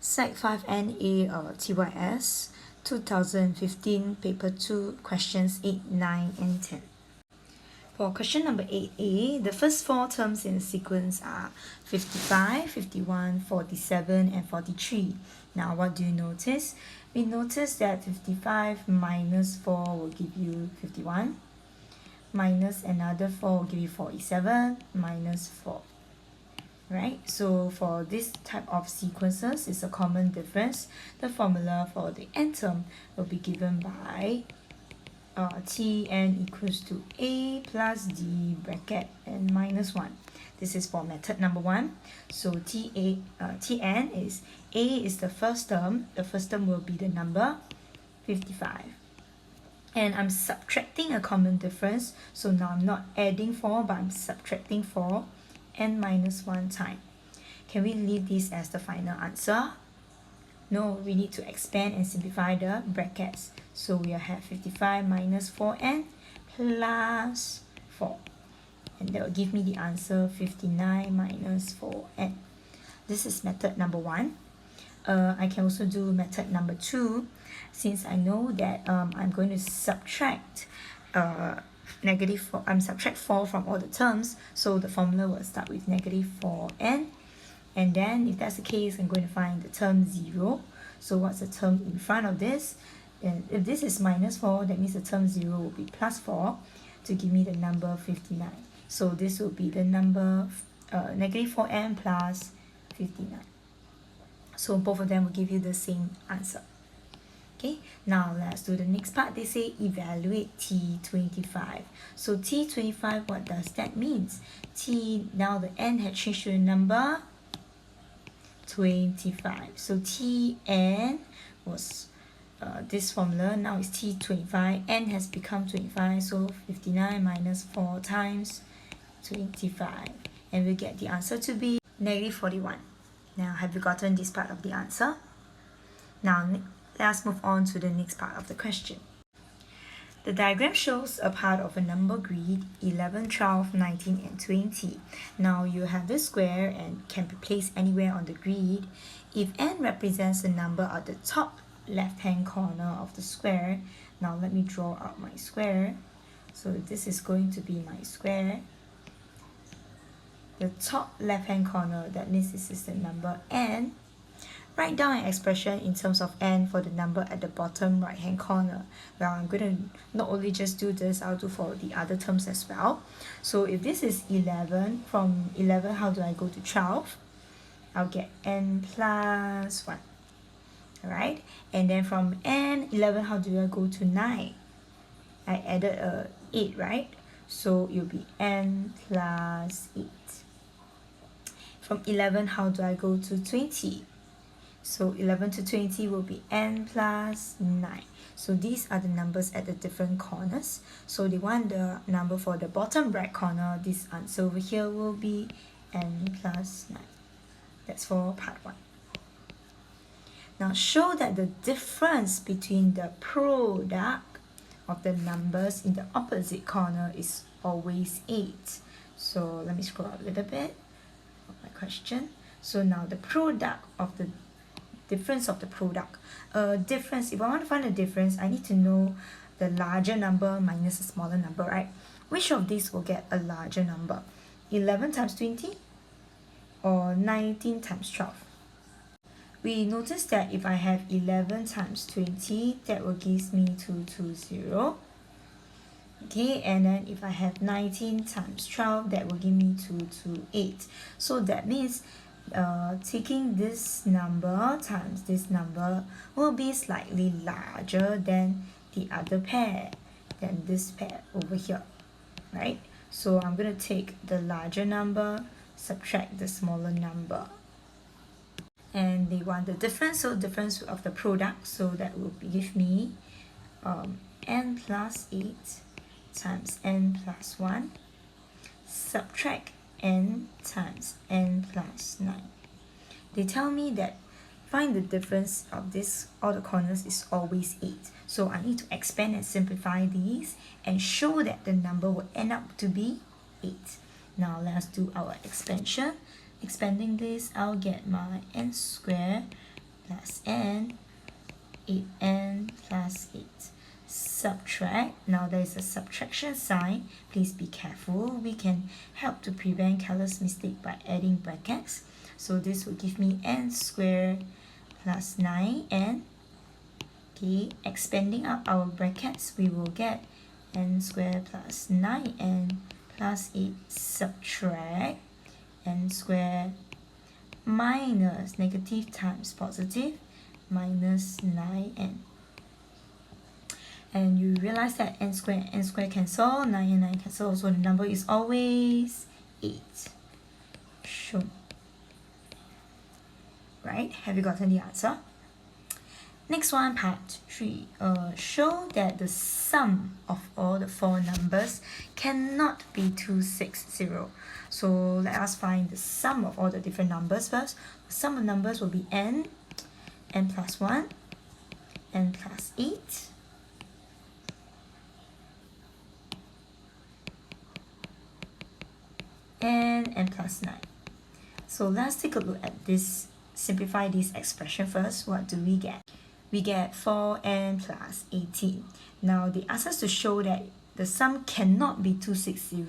Sec 5 NA TYS 2015 Paper 2 Questions 8, 9 and 10. For question number 8a, the first four terms in the sequence are 55, 51, 47 and 43. Now what do you notice? We notice that 55 minus 4 will give you 51, minus another 4 will give you 47, minus 4. Right, so for this type of sequences, it's a common difference. The formula for the n term will be given by Tn equals to a plus d bracket n minus 1. This is for method number 1. So Tn is a is the first term. The first term will be the number 55. And I'm subtracting a common difference. So now I'm not adding 4, but I'm subtracting 4. N minus 1 time. Can we leave this as the final answer? No, we need to expand and simplify the brackets. So we'll have 55 minus 4n plus 4. And that will give me the answer 59 minus 4n. This is method number 1. I can also do method number 2. Since I know that I'm going to subtract subtract 4 from all the terms, so the formula will start with negative 4n, and then if that's the case, I'm going to find the term 0. So what's the term in front of this? And if this is minus 4, that means the term 0 will be plus 4 to give me the number 59. So this will be the number negative 4n plus 59. So both of them will give you the same answer. Okay, now let's do the next part. They say evaluate T25. So T25, what does that mean? Now the n had changed to the number 25. So Tn was this formula. Now it's T25. N has become 25. So 59 minus 4 times 25. And we get the answer to be negative 41. Now, have you gotten this part of the answer? Now, let's move on to the next part of the question. The diagram shows a part of a number grid 11, 12, 19 and 20. Now you have this square and can be placed anywhere on the grid. If n represents the number at the top left hand corner of the square, now let me draw out my square. So this is going to be my square. The top left hand corner, that means this is the number n. Write down an expression in terms of n for the number at the bottom right hand corner. Well, I'm going to not only just do this, I'll do for the other terms as well. So if this is 11, from 11 how do I go to 12? I'll get n plus 1. Alright, and then from n, 11 how do I go to 9? I added 8, right? So it will be n plus 8. From 11 how do I go to 20? So 11 to 20 will be n plus 9. So these are the numbers at the different corners. So they want the number for the bottom right corner. This answer over here will be n plus 9. That's for part 1. Now show that the difference between the product of the numbers in the opposite corner is always 8. So let me scroll up a little bit of my question. So now the product of the difference of the product. Difference, if I want to find a difference, I need to know the larger number minus the smaller number, right? Which of these will get a larger number? 11 times 20 or 19 times 12? We notice that if I have 11 times 20, that will give me 220. Okay, and then if I have 19 times 12, that will give me 228. So that means taking this number times this number will be slightly larger than the other pair, than this pair over here, right? So I'm going to take the larger number, subtract the smaller number. And they want the difference, so difference of the product, so that will give me n plus 8 times n plus 1, subtract n times n plus 9. They tell me that find the difference of this, all the corners is always 8. So I need to expand and simplify these and show that the number will end up to be 8. Now let's do our expansion. Expanding this, I'll get my n squared plus n, 8n plus 8. Subtract. Now there is a subtraction sign. Please be careful. We can help to prevent careless mistake by adding brackets. So this will give me n squared plus 9n. Okay, expanding out our brackets, we will get n squared plus 9n plus 8 subtract n squared minus negative times positive minus 9n. And you realize that n squared cancel, 9 and 9 cancel, so the number is always 8. Shown. Right? Have you gotten the answer? Next one, part 3. Show that the sum of all the 4 numbers cannot be 260. So let us find the sum of all the different numbers first. The sum of numbers will be n plus 1, n plus 8, and n plus 9. So let's take a look at this, simplify this expression first. What do we get? We get 4n plus 18. Now they ask us to show that the sum cannot be 260.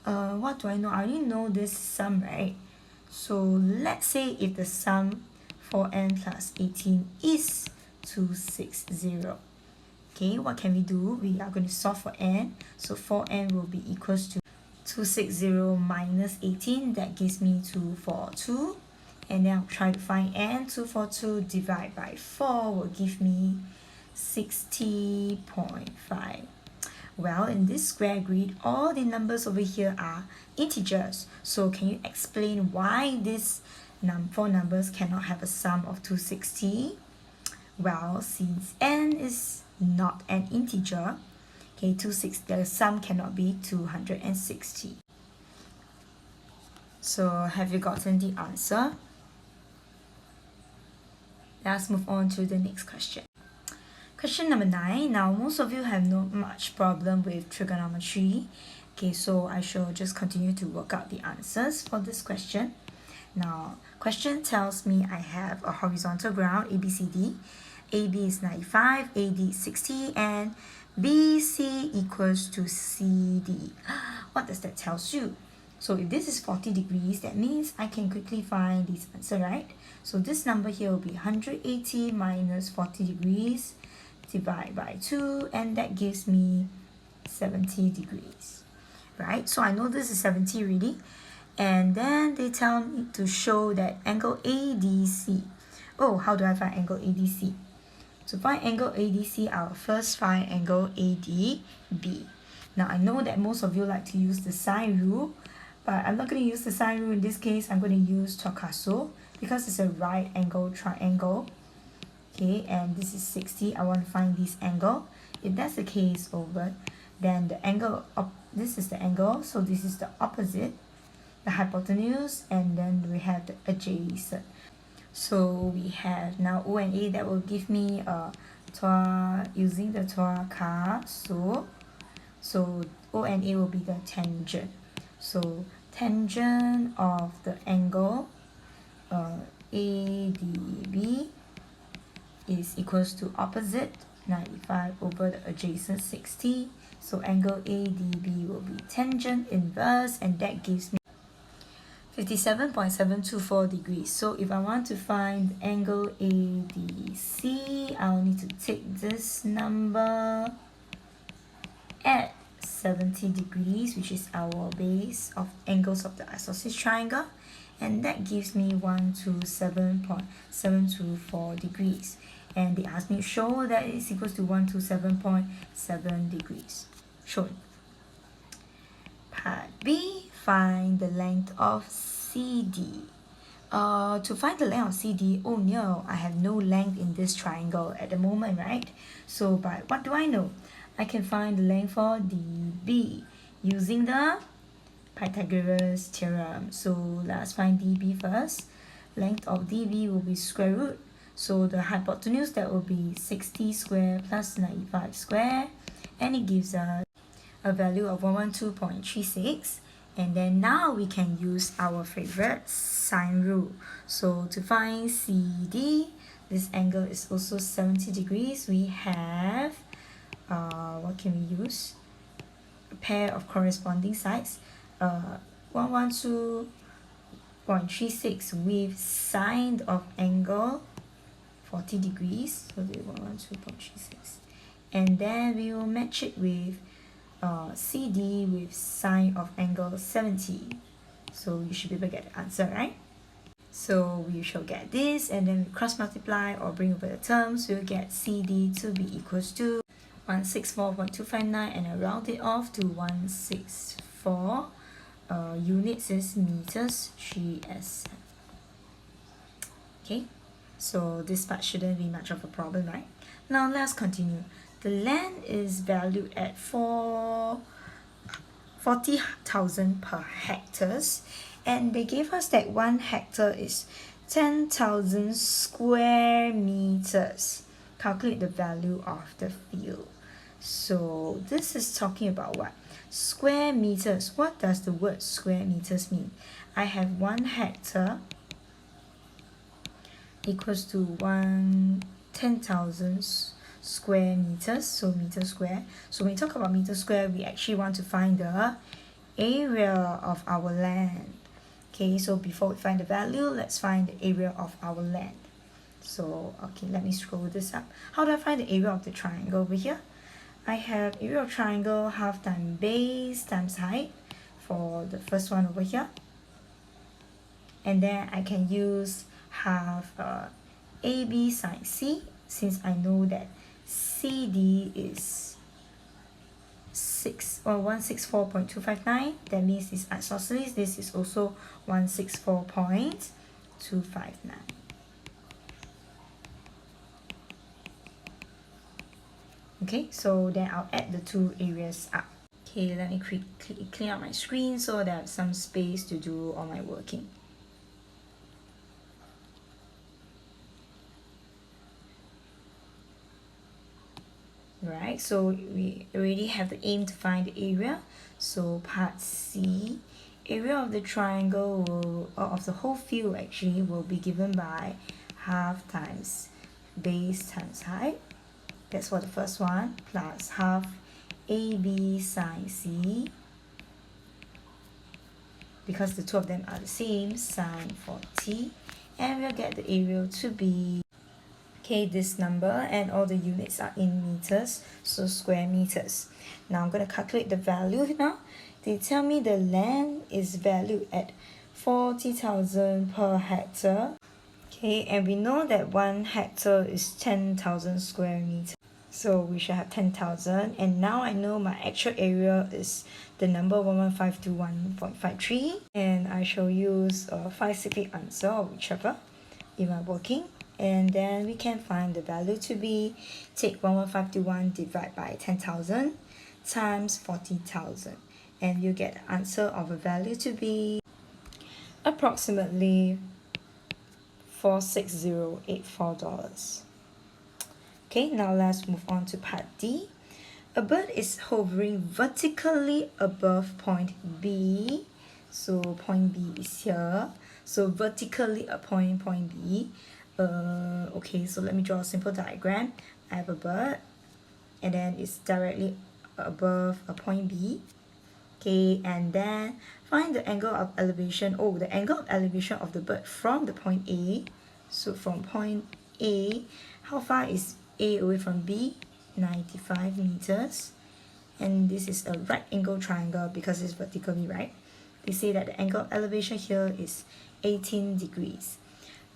What do I know? I already know this sum, right? So let's say if the sum 4n plus 18 is 260. Okay, what can we do? We are going to solve for n. So 4n will be equals to 260 minus 18. That gives me 242. And then I'll try to find n. 242 divided by 4 will give me 60.5. Well, in this square grid, all the numbers over here are integers. So can you explain why these 4 numbers cannot have a sum of 260? Well, since n is not an integer, okay, the sum cannot be 260. So have you gotten the answer? Let's move on to the next question. Question number 9. Now, most of you have not much problem with trigonometry. Okay, so I shall just continue to work out the answers for this question. Now, question tells me I have a horizontal ground, ABCD. AB is 95, AD is 60, and BC equals to CD. What does that tell you? So if this is 40 degrees, that means I can quickly find this answer, right? So this number here will be 180 minus 40 degrees divided by 2, and that gives me 70 degrees, right? So I know this is 70 already. And then they tell me to show that angle ADC. Oh, how do I find angle ADC? To find angle ADC, I'll first find angle ADB. Now I know that most of you like to use the sine rule, but I'm not going to use the sine rule in this case. I'm going to use torcaso because it's a right angle triangle. Okay, and this is 60. I want to find this angle. If that's the case then the angle this is the angle, so this is the opposite, the hypotenuse, and then we have the adjacent. So we have now O and A. That will give me using the torcaso. So O and A will be the tangent. So tangent of the angle ADB is equals to opposite 95 over the adjacent 60. So angle ADB will be tangent inverse, and that gives me 57.724 degrees. So if I want to find angle ADC, I'll need to take this number, add 70 degrees, which is our base of angles of the isosceles triangle, and that gives me 127.724 degrees. And they asked me to show that it's equals to 127.7 degrees. Shown. Part B, find the length of CD. To find the length of CD, oh no, I have no length in this triangle at the moment, right? So, but what do I know? I can find the length for DB using the Pythagoras theorem. So let's find DB first. Length of DB will be square root. So the hypotenuse, that will be 60 square plus 95 square, and it gives us a value of 112.36. And then now we can use our favorite sine rule. So to find CD, this angle is also 70 degrees. We have, what can we use? A pair of corresponding sides. 112.36 with sine of angle 40 degrees. So the 112.36. And then we will match it with CD with sine of angle 70. So you should be able to get the answer, right? So we shall get this, and then we cross multiply or bring over the terms. We'll get CD to be equals to 164.259, and I round it off to 164. Units is meters, 3 Okay, so this part shouldn't be much of a problem, right? Now let's continue. The land is valued at 40,000 per hectares, and they gave us that 1 hectare is 10,000 square meters. Calculate the value of the field. So this is talking about what? Square meters. What does the word square meters mean? I have 1 hectare equals to 10,000 square meters, so meter square. So when we talk about meter square, we actually want to find the area of our land. Okay, so before we find the value, let's find the area of our land. So, okay, let me scroll this up. How do I find the area of the triangle over here? I have area of triangle half times base times height for the first one over here. And then I can use half AB sine C, since I know that CD is 164.259. That means it's isosceles. This is also 164.259. Okay, so then I'll add the two areas up. Okay, let me clean up my screen so that I have some space to do all my working. Right, so we already have the aim to find the area. So part C, area of the triangle will, or of the whole field actually, will be given by half times base times height. That's for the first one, plus half AB sine C, because the two of them are the same, sine 40, and we'll get the area to be, okay, this number, and all the units are in meters, so square meters. Now I'm going to calculate the value now. They tell me the land is valued at 40,000 per hectare. Okay, and we know that 1 hectare is 10,000 square meters. So we should have 10,000, and now I know my actual area is the number 11521.53, and I shall use a 568 answer or whichever in my working. And then we can find the value to be, take 11521 divide by 10,000 times 40,000, and you get the answer of a value to be approximately $46084. Okay, now let's move on to part D. A bird is hovering vertically above point B. So point B is here. So vertically upon point B. Okay, so let me draw a simple diagram. I have a bird, and then it's directly above a point B. Okay, and then find the angle of elevation. Oh, the angle of elevation of the bird from the point A. So from point A, how far is A away from B? 95 meters. And this is a right angle triangle because it's vertically right. They say that the angle of elevation here is 18 degrees.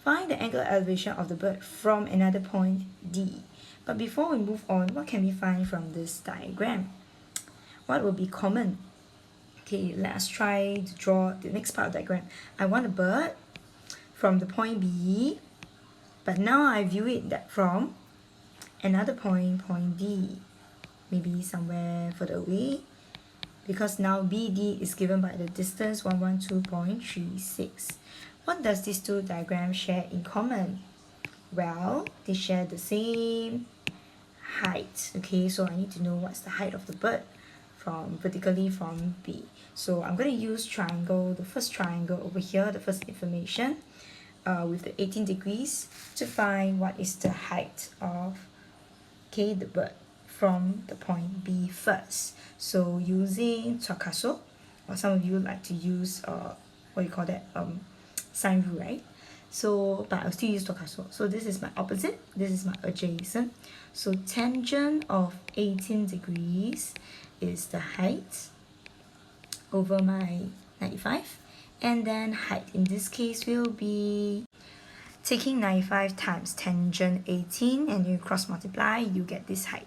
Find the angle of elevation of the bird from another point D. But before we move on, what can we find from this diagram? What will be common? Okay, let's try to draw the next part of the diagram. I want a bird from the point B, but now I view it that from another point, point D, maybe somewhere further away, because now BD is given by the distance 112.36. What does these two diagrams share in common? Well, they share the same height. Okay, so I need to know what's the height of the bird from vertically from B. So I'm going to use triangle, the first triangle over here, the first information. with the 18 degrees to find what is the height of the bird from the point B first. So using Tsakaso, or some of you like to use what you call that, sine rule, right? So but I'll still use Tsakaso. So this is my opposite, this is my adjacent. So tangent of 18 degrees is the height over my 95, and then height in this case will be taking 95 times tangent 18, and you cross multiply, you get this height.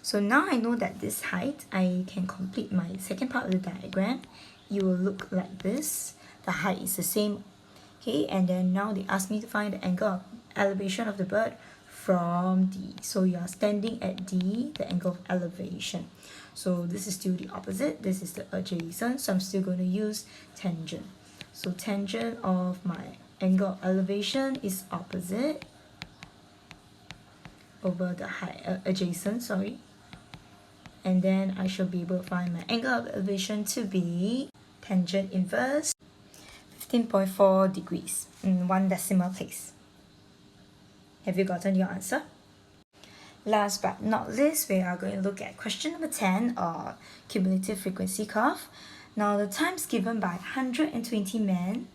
So now I know that this height, I can complete my second part of the diagram. You will look like this. The height is the same, okay, and then now they ask me to find the angle of elevation of the bird from D. So you are standing at D, the angle of elevation. So this is still the opposite, this is the adjacent, so I'm still going to use tangent. So tangent of my angle of elevation is opposite over the adjacent, sorry. And then I should be able to find my angle of elevation to be tangent inverse 15.4 degrees in 1 decimal place. Have you gotten your answer? Last but not least, we are going to look at question number 10, or cumulative frequency curve. Now the times given by 120 men,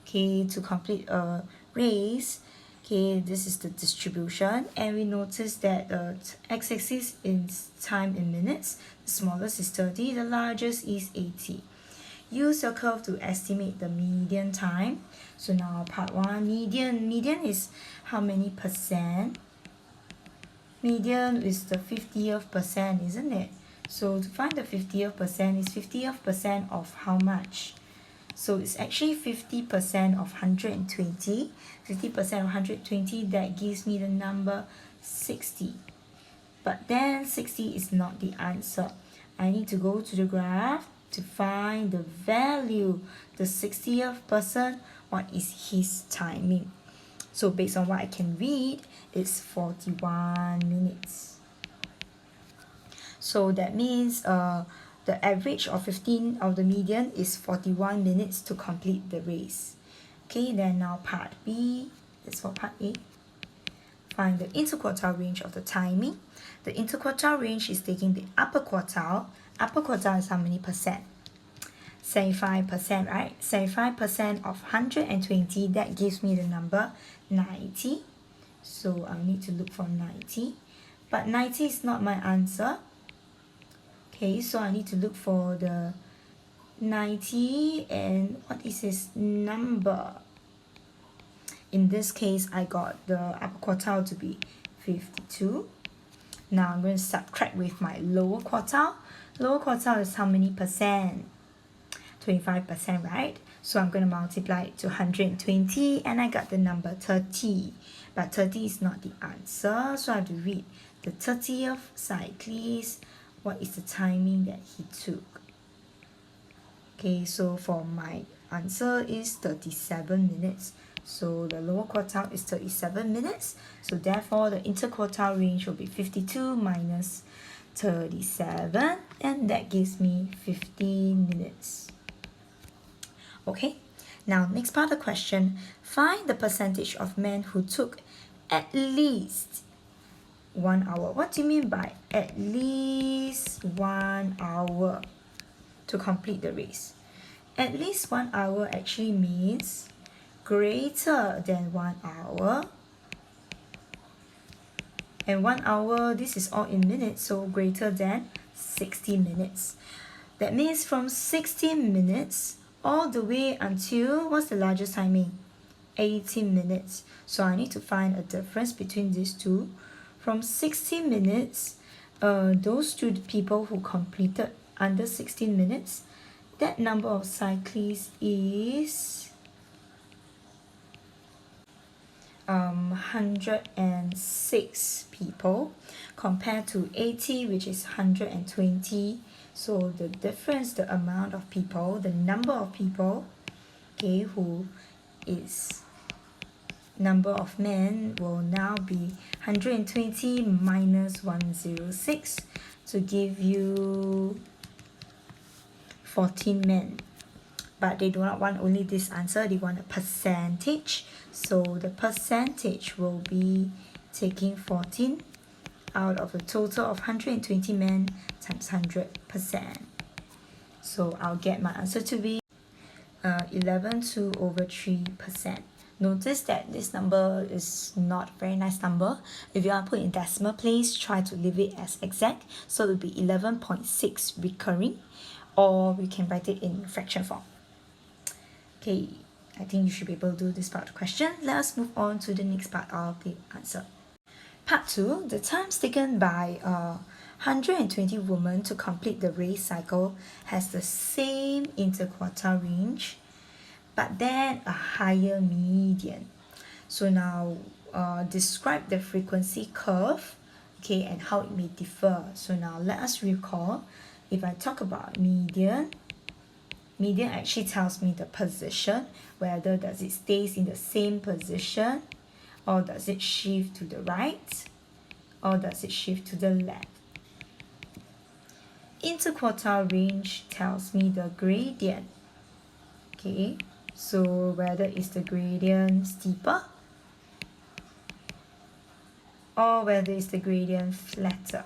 okay, to complete a race. Okay, this is the distribution, and we notice that the x-axis is time in minutes, the smallest is 30, the largest is 80. Use your curve to estimate the median time. So now part 1, median is how many percent? Median is the 50th percent, isn't it? So to find the 50th percent, is 50th percent of how much? So it's actually 50% of 120. 50% of 120, that gives me the number 60. But then 60 is not the answer. I need to go to the graph to find the value. The 60th person, what is his timing? So based on what I can read, it's 41 minutes. So that means the average of 15 of the median is 41 minutes to complete the race. Okay, then now part B, that's for part A. Find the interquartile range of the timing. The interquartile range is taking the upper quartile. Upper quartile is how many percent? 75%, right? 75% of 120, that gives me the number 90. So I'll need to look for 90. But 90 is not my answer. Okay, so I need to look for the 90, and what is his number? In this case, I got the upper quartile to be 52. Now I'm going to subtract with my lower quartile. Lower quartile is how many percent? 25%, right? So I'm going to multiply it to 120, and I got the number 30. But 30 is not the answer, so I have to read the 30th cyclist. What is the timing that he took? Okay, so for my answer is 37 minutes. So the lower quartile is 37 minutes. So therefore, the interquartile range will be 52 minus 37, and that gives me 15 minutes. Okay, now next part of the question. Find the percentage of men who took at least 1 hour. What do you mean by at least 1 hour to complete the race? At least 1 hour actually means greater than 1 hour. And 1 hour, this is all in minutes, so greater than 60 minutes. That means from 60 minutes all the way until, what's the largest timing? 80 minutes. So I need to find a difference between these two. From 60 minutes, those two people who completed under 16 minutes, that number of cyclists is 106 people compared to 80, which is 120. So the difference, the amount of people, the number of people, okay, who is number of men will now be 120 minus 106 to give you 14 men. but they do not want only this answer, they want a percentage. So the percentage will be taking 14 out of a total of 120 men times 100%. So I'll get my answer to be 11.2 over 3%. Notice that this number is not a very nice number. If you want to put in decimal place, try to leave it as exact. So it will be 11.6 recurring, or we can write it in fraction form. Okay, I think you should be able to do this part of the question. Let us move on to the next part of the answer. Part 2, the times taken by 120 women to complete the race cycle has the same interquartile range, but then a higher median. So now describe the frequency curve, okay, and how it may differ. So now let us recall, if I talk about median actually tells me the position, whether does it stays in the same position, or does it shift to the right, or does it shift to the left. Interquartile range tells me the gradient, okay, so whether is the gradient steeper or whether is the gradient flatter.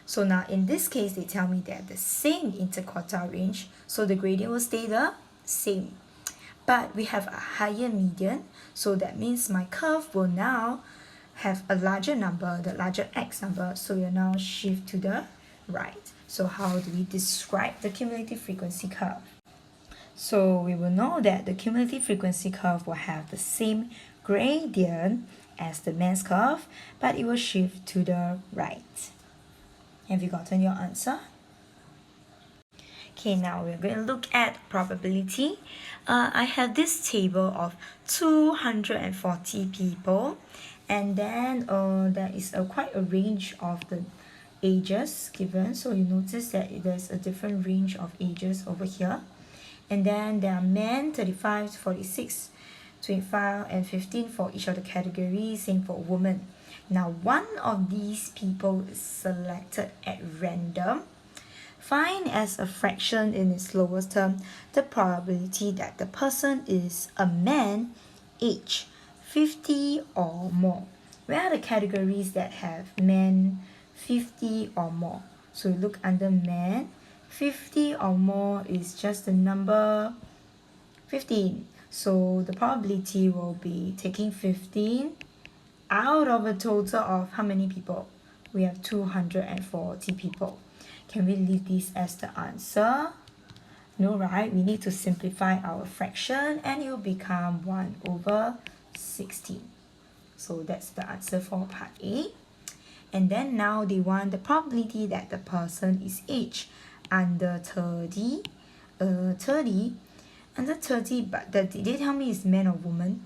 So now in this case, they tell me they're the same interquartile range, so the gradient will stay the same. But we have a higher median, so that means my curve will now have a larger number, the larger x number, so we'll now shift to the right. So how do we describe the cumulative frequency curve? So we will know that the cumulative frequency curve will have the same gradient as the mass curve, but it will shift to the right. Have you gotten your answer? Okay, now we're going to look at probability. I have this table of 240 people, and then there is quite a range of the ages given. So you notice that there's a different range of ages over here. And then there are men 35 to 46, 25 and 15 for each of the categories, same for women. Now one of these people is selected at random. Find as a fraction in its lowest term the probability that the person is a man, age 50 or more. Where are the categories that have men 50 or more? So you look under men. 50 or more is just the number 15. So the probability will be taking 15 out of a total of how many people? We have 240 people. Can we leave this as the answer? No, right? We need to simplify our fraction and it will become 1 over 16. So that's the answer for part A. And then now they want the probability that the person is aged under 30, under 30, but did they tell me is man or woman?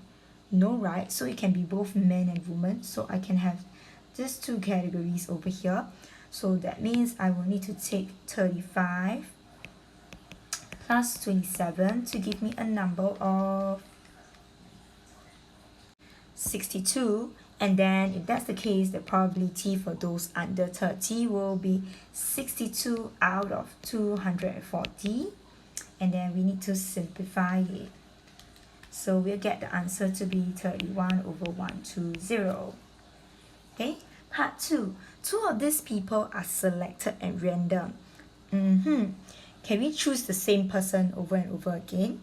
No, right? So it can be both men and women. So I can have just two categories over here. So that means I will need to take 35 plus 27 to give me a number of 62. And then if that's the case, the probability for those under 30 will be 62 out of 240. And then we need to simplify it. So we'll get the answer to be 31 over 120. Okay, part 2. Two of these people are selected at random. Can we choose the same person over and over again?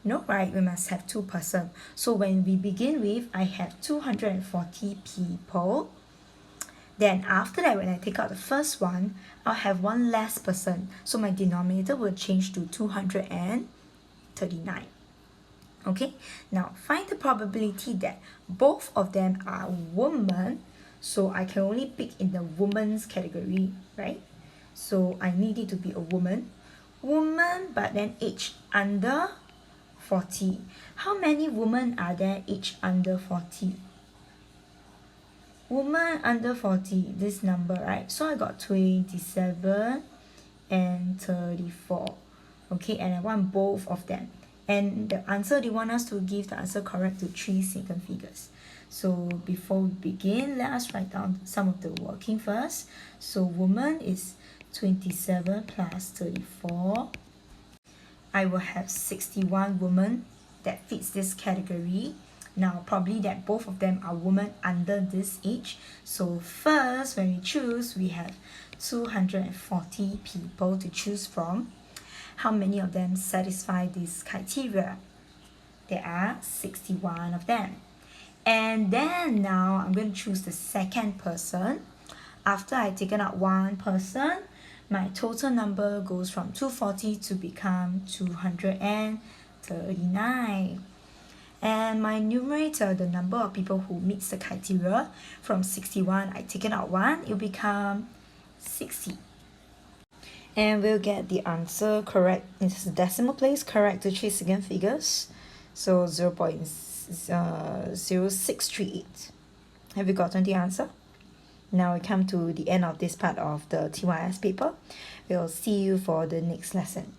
No, right? We must have two persons. So when we begin with, I have 240 people. Then after that, when I take out the first one, I'll have one less person. So my denominator will change to 239. Okay, now find the probability that both of them are women. So I can only pick in the woman's category, right? So I need it to be a woman. Woman, but then age under 40. How many women are there age under 40? Woman under 40, this number, right? So I got 27 and 34. Okay, and I want both of them. And the answer, they want us to give the answer correct to 3 second figures. So before we begin, let us write down some of the working first. So woman is 27 plus 34. I will have 61 women that fits this category. Now probably that both of them are women under this age. So first, when we choose, we have 240 people to choose from. How many of them satisfy this criteria? There are 61 of them. And then now I'm going to choose the second person. After I've taken out one person, my total number goes from 240 to become 239. And my numerator, the number of people who meets the criteria, from 61, I taken out one, it will become 60. And we'll get the answer correct in the decimal place, correct to 3 second figures. So 0.0638. Have you gotten the answer? Now we come to the end of this part of the TYS paper. We'll see you for the next lesson.